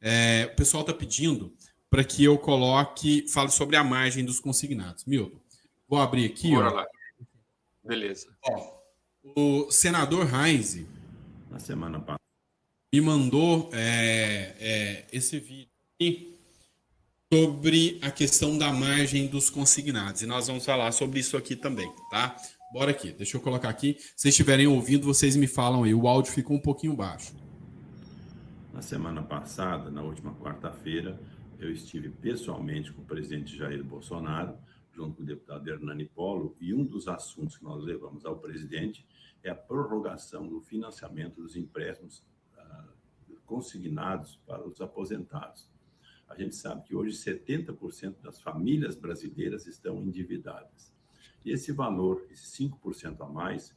O pessoal está pedindo para que eu fale sobre a margem dos consignados. Milton, vou abrir aqui. Bora lá. Beleza. O senador Heinz, na semana passada, me mandou esse vídeo aqui sobre a questão da margem dos consignados. E nós vamos falar sobre isso aqui também, tá? Bora aqui, deixa eu colocar aqui. Se vocês estiverem ouvindo, vocês me falam aí. O áudio ficou um pouquinho baixo. Na semana passada, na última quarta-feira, eu estive pessoalmente com o presidente Jair Bolsonaro, junto com o deputado Hernani Polo, e um dos assuntos que nós levamos ao presidente é a prorrogação do financiamento dos empréstimos consignados para os aposentados. A gente sabe que hoje 70% das famílias brasileiras estão endividadas. E esse valor, esse 5% a mais,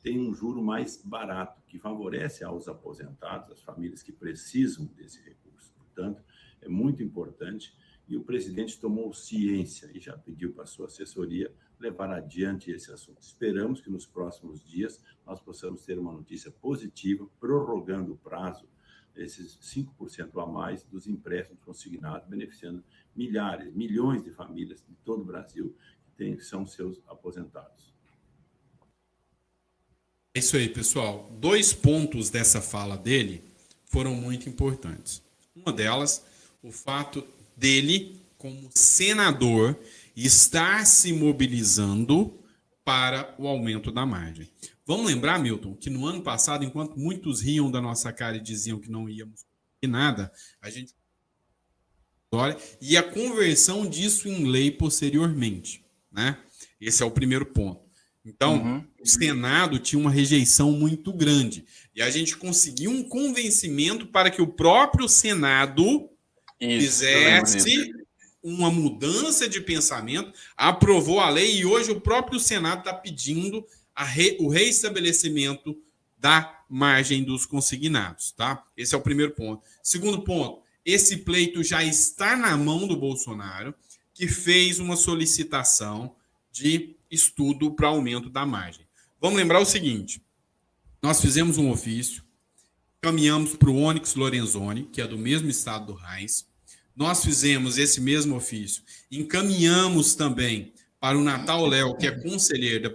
tem um juro mais barato, que favorece aos aposentados, as famílias que precisam desse recurso. Portanto, é muito importante e o presidente tomou ciência e já pediu para a sua assessoria levar adiante esse assunto. Esperamos que nos próximos dias nós possamos ter uma notícia positiva, prorrogando o prazo, esses 5% a mais dos empréstimos consignados, beneficiando milhares, milhões de famílias de todo o Brasil que são seus aposentados. É isso aí, pessoal. 2 pontos dessa fala dele foram muito importantes. Uma delas, o fato dele, como senador, estar se mobilizando para o aumento da margem. Vamos lembrar, Milton, que no ano passado, enquanto muitos riam da nossa cara e diziam que não íamos conseguir nada, a gente e a conversão disso em lei posteriormente, né? Esse é o primeiro ponto. Então, o Senado tinha uma rejeição muito grande. E a gente conseguiu um convencimento para que o próprio Senado fizesse uma mudança de pensamento, aprovou a lei e hoje o próprio Senado está pedindo o reestabelecimento da margem dos consignados, tá? Esse é o primeiro ponto. Segundo ponto, esse pleito já está na mão do Bolsonaro, que fez uma solicitação de estudo para aumento da margem. Vamos lembrar o seguinte, nós fizemos um ofício, caminhamos para o Onyx Lorenzoni, que é do mesmo estado do Heinz, nós fizemos esse mesmo ofício, encaminhamos também para o Natal Léo, que é conselheiro da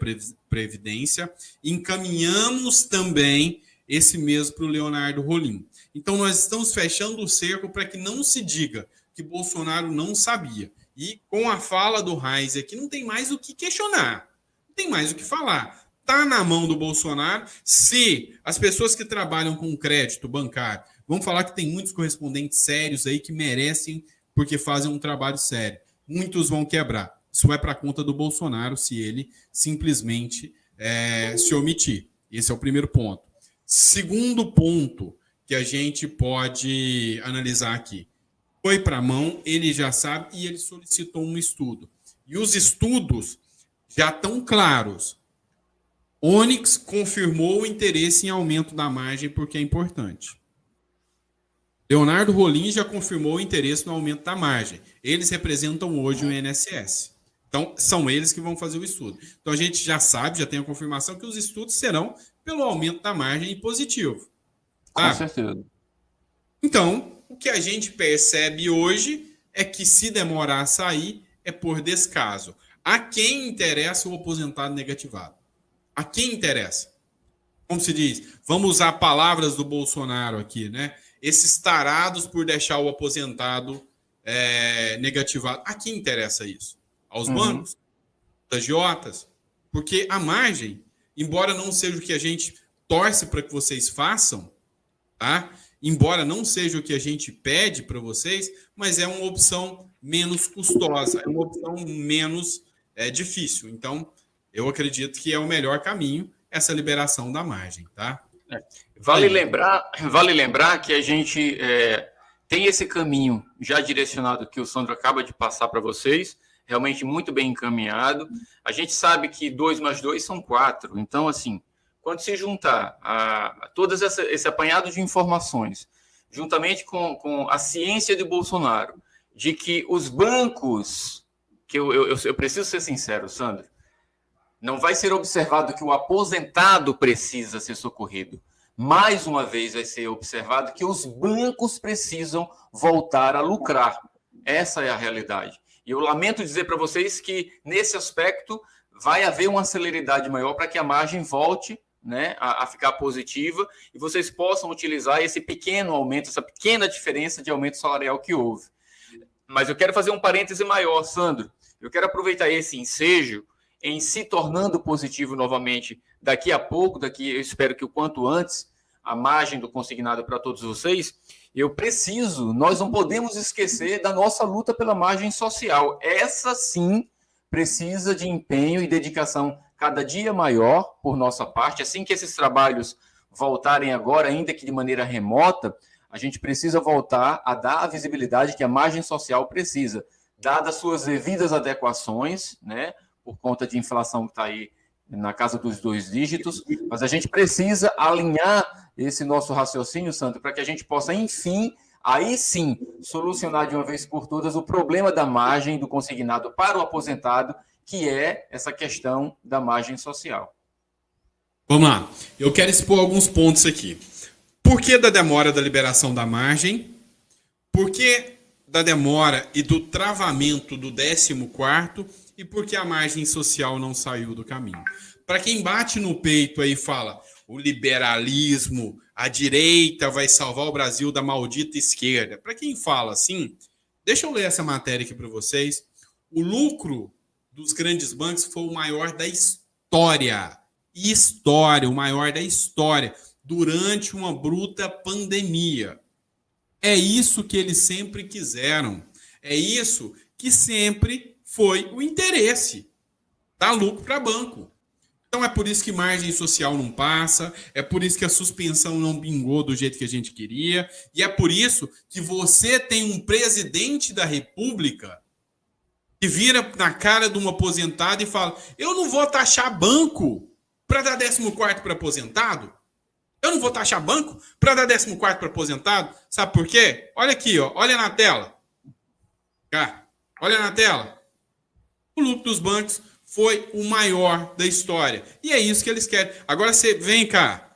Previdência, encaminhamos também esse mesmo para o Leonardo Rolim. Então, nós estamos fechando o cerco para que não se diga que Bolsonaro não sabia. E com a fala do Heinz aqui, não tem mais o que questionar, não tem mais o que falar. Está na mão do Bolsonaro. Se as pessoas que trabalham com crédito bancário, vamos falar que tem muitos correspondentes sérios aí que merecem porque fazem um trabalho sério. Muitos vão quebrar. Isso vai para a conta do Bolsonaro se ele simplesmente se omitir. Esse é o primeiro ponto. Segundo ponto que a gente pode analisar aqui. Foi para a mão, ele já sabe e ele solicitou um estudo. E os estudos já estão claros. Onyx confirmou o interesse em aumento da margem porque é importante. Leonardo Rolim já confirmou o interesse no aumento da margem. Eles representam hoje o INSS. Então, são eles que vão fazer o estudo. Então, a gente já sabe, já tem a confirmação que os estudos serão pelo aumento da margem e positivo. Tá? Com certeza. Então, o que a gente percebe hoje é que se demorar a sair é por descaso. A quem interessa o aposentado negativado? A quem interessa? Como se diz? Vamos usar palavras do Bolsonaro aqui, né? Esses tarados por deixar o aposentado negativado. A quem interessa isso? Aos bancos? Aos agiotas? Porque a margem, embora não seja o que a gente torce para que vocês façam, tá? Embora não seja o que a gente pede para vocês, mas é uma opção menos custosa, é uma opção menos difícil. Então, eu acredito que é o melhor caminho essa liberação da margem, tá? Vale lembrar que a gente tem esse caminho já direcionado que o Sandro acaba de passar para vocês, realmente muito bem encaminhado. A gente sabe que 2 mais 2 são 4. Então, assim, quando se juntar a todos esse apanhado de informações, juntamente com a ciência de Bolsonaro, de que os bancos, que eu preciso ser sincero, Sandro, não vai ser observado que o aposentado precisa ser socorrido, mais uma vez vai ser observado que os bancos precisam voltar a lucrar. Essa é a realidade. E eu lamento dizer para vocês que, nesse aspecto, vai haver uma celeridade maior para que a margem volte, né, a ficar positiva e vocês possam utilizar esse pequeno aumento, essa pequena diferença de aumento salarial que houve. Mas eu quero fazer um parêntese maior, Sandro. Eu quero aproveitar esse ensejo em se tornando positivo novamente daqui a pouco, eu espero que o quanto antes, a margem do consignado para todos vocês, nós não podemos esquecer da nossa luta pela margem social. Essa sim precisa de empenho e dedicação cada dia maior por nossa parte. Assim que esses trabalhos voltarem agora, ainda que de maneira remota, a gente precisa voltar a dar a visibilidade que a margem social precisa, dadas suas devidas adequações, né, por conta de inflação que está aí na casa dos 2 dígitos, mas a gente precisa alinhar esse nosso raciocínio, Sandro, para que a gente possa, enfim, aí sim, solucionar de uma vez por todas o problema da margem do consignado para o aposentado, que é essa questão da margem social. Vamos lá. Eu quero expor alguns pontos aqui. Por que da demora da liberação da margem? Por que da demora e do travamento do 14º? E por que a margem social não saiu do caminho? Para quem bate no peito aí e fala o liberalismo, a direita vai salvar o Brasil da maldita esquerda. Para quem fala assim, deixa eu ler essa matéria aqui para vocês. O lucro dos grandes bancos foi o maior da história. O maior da história. Durante uma bruta pandemia. É isso que eles sempre quiseram. É isso que sempre foi o interesse. Dar lucro para banco. Então é por isso que margem social não passa, é por isso que a suspensão não bingou do jeito que a gente queria, e é por isso que você tem um presidente da República que vira na cara de um aposentado e fala: eu não vou taxar banco para dar 14º para aposentado. Eu não vou taxar banco para dar 14º para aposentado. Sabe por quê? Olha aqui, ó, olha na tela. Cá, olha na tela. O lucro dos bancos foi o maior da história. E é isso que eles querem. Agora você vem cá.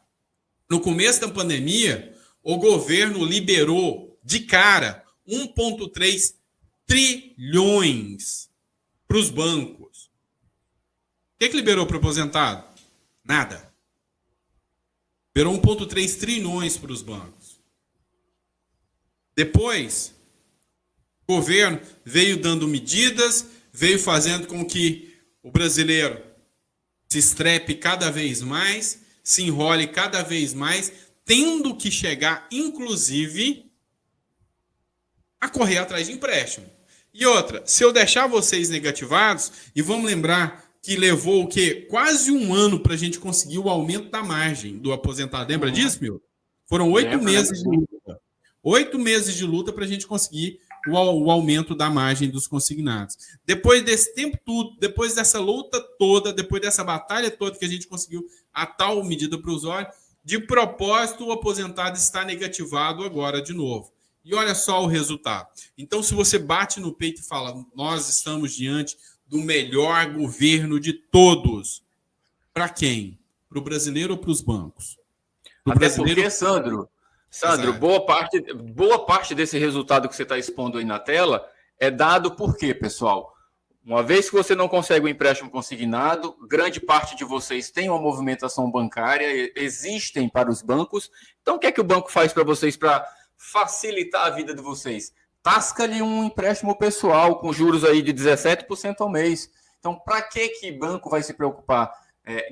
No começo da pandemia, o governo liberou de cara 1,3 trilhões para os bancos. O que liberou para o aposentado? Nada. Liberou 1,3 trilhões para os bancos. Depois, o governo veio dando medidas, veio fazendo com que o brasileiro se estrepe cada vez mais, se enrole cada vez mais, tendo que chegar, inclusive, a correr atrás de empréstimo. E outra, se eu deixar vocês negativados, e vamos lembrar que levou o quê? Quase um ano para a gente conseguir o aumento da margem do aposentado. Lembra disso, meu? Foram 8 meses de luta. 8 meses de luta para a gente conseguir o aumento da margem dos consignados. Depois desse tempo tudo, depois dessa luta toda, depois dessa batalha toda que a gente conseguiu a tal medida provisória, de propósito o aposentado está negativado agora de novo. E olha só o resultado. Então, se você bate no peito e fala: nós estamos diante do melhor governo de todos. Para quem? Para o brasileiro ou para os bancos? Até porque, Sandro, boa parte desse resultado que você está expondo aí na tela é dado por quê, pessoal? Uma vez que você não consegue o empréstimo consignado, grande parte de vocês tem uma movimentação bancária, existem para os bancos. Então, o que é que o banco faz para vocês para facilitar a vida de vocês? Tasca-lhe um empréstimo pessoal com juros aí de 17% ao mês. Então, para que banco vai se preocupar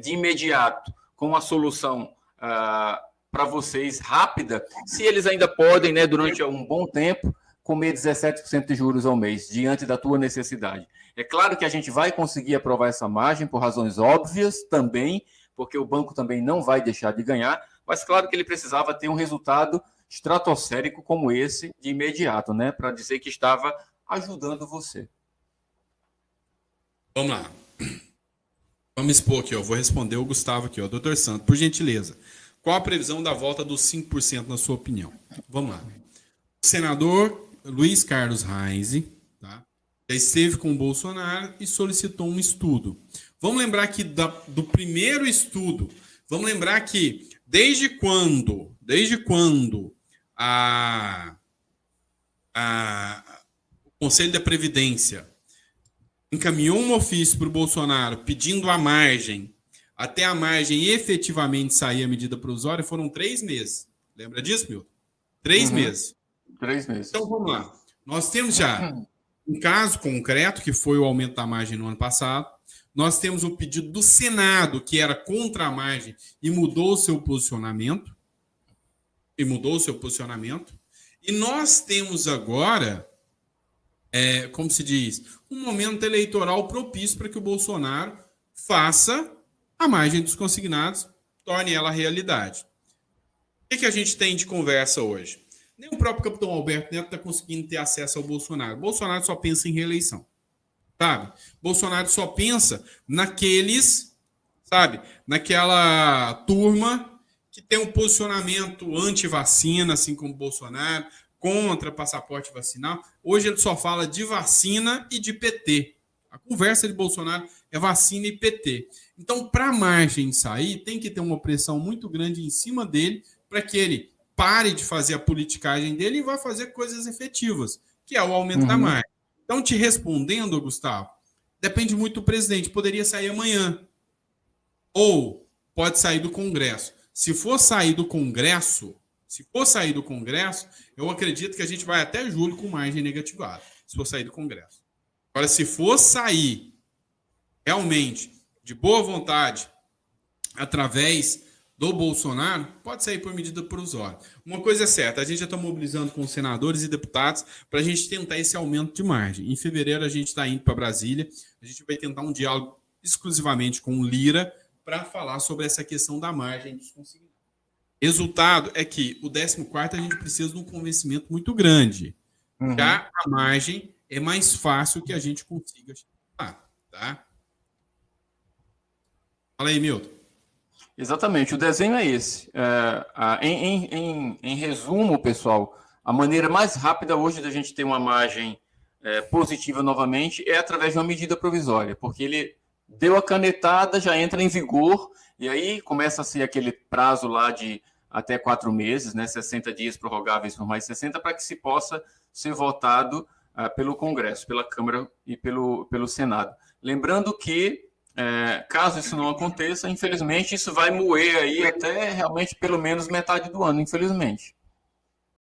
de imediato com a solução para vocês rápida, se eles ainda podem, né, durante um bom tempo, comer 17% de juros ao mês, diante da tua necessidade? É claro que a gente vai conseguir aprovar essa margem por razões óbvias também, porque o banco também não vai deixar de ganhar, mas claro que ele precisava ter um resultado estratosférico como esse de imediato, né, para dizer que estava ajudando você. Vamos lá. Vamos expor aqui, ó. Vou responder o Gustavo aqui, ó. Doutor Santos, por gentileza, qual a previsão da volta dos 5% na sua opinião? Vamos lá. O senador Luiz Carlos Reis, tá, já esteve com o Bolsonaro e solicitou um estudo. Vamos lembrar que do primeiro estudo, vamos lembrar que Desde quando o Conselho da Previdência encaminhou um ofício para o Bolsonaro pedindo a margem, até a margem efetivamente sair a medida provisória, foram 3 meses. Lembra disso, Milton? 3 meses. 3 meses. Então, vamos lá. Nós temos já um caso concreto, que foi o aumento da margem no ano passado. Nós temos o pedido do Senado, que era contra a margem, e mudou o seu posicionamento. E nós temos agora, como se diz, um momento eleitoral propício para que o Bolsonaro faça a margem dos consignados, torne ela realidade. O que a gente tem de conversa hoje? Nem o próprio capitão Alberto Neto está conseguindo ter acesso ao Bolsonaro. Bolsonaro só pensa em reeleição. Sabe? Bolsonaro só pensa naquela turma que tem um posicionamento anti-vacina, assim como Bolsonaro, contra passaporte vacinal. Hoje ele só fala de vacina e de PT. A conversa de Bolsonaro é vacina e PT. Então, para a margem sair, tem que ter uma pressão muito grande em cima dele para que ele pare de fazer a politicagem dele e vá fazer coisas efetivas, que é o aumento da margem. Então, te respondendo, Gustavo, depende muito do presidente. Poderia sair amanhã. Ou pode sair do Congresso. Se for sair do Congresso, eu acredito que a gente vai até julho com margem negativada. Se for sair do Congresso. Agora, se for sair realmente de boa vontade através do Bolsonaro, pode sair por medida provisória. Uma coisa é certa, a gente já está mobilizando com senadores e deputados para a gente tentar esse aumento de margem. Em fevereiro a gente está indo para Brasília, a gente vai tentar um diálogo exclusivamente com o Lira para falar sobre essa questão da margem dos consignados. Resultado é que o 14º a gente precisa de um convencimento muito grande. Já a margem é mais fácil que a gente consiga chegar, tá? Fala aí, Milton. Exatamente, o desenho é esse. Em resumo, pessoal, a maneira mais rápida hoje da gente ter uma margem positiva novamente é através de uma medida provisória, porque ele deu a canetada, já entra em vigor, e aí começa a ser aquele prazo lá de até 4 meses, né, 60 dias prorrogáveis por mais 60, para que se possa ser votado pelo Congresso, pela Câmara e pelo Senado. Lembrando que caso isso não aconteça, infelizmente, isso vai moer aí até realmente pelo menos metade do ano, infelizmente.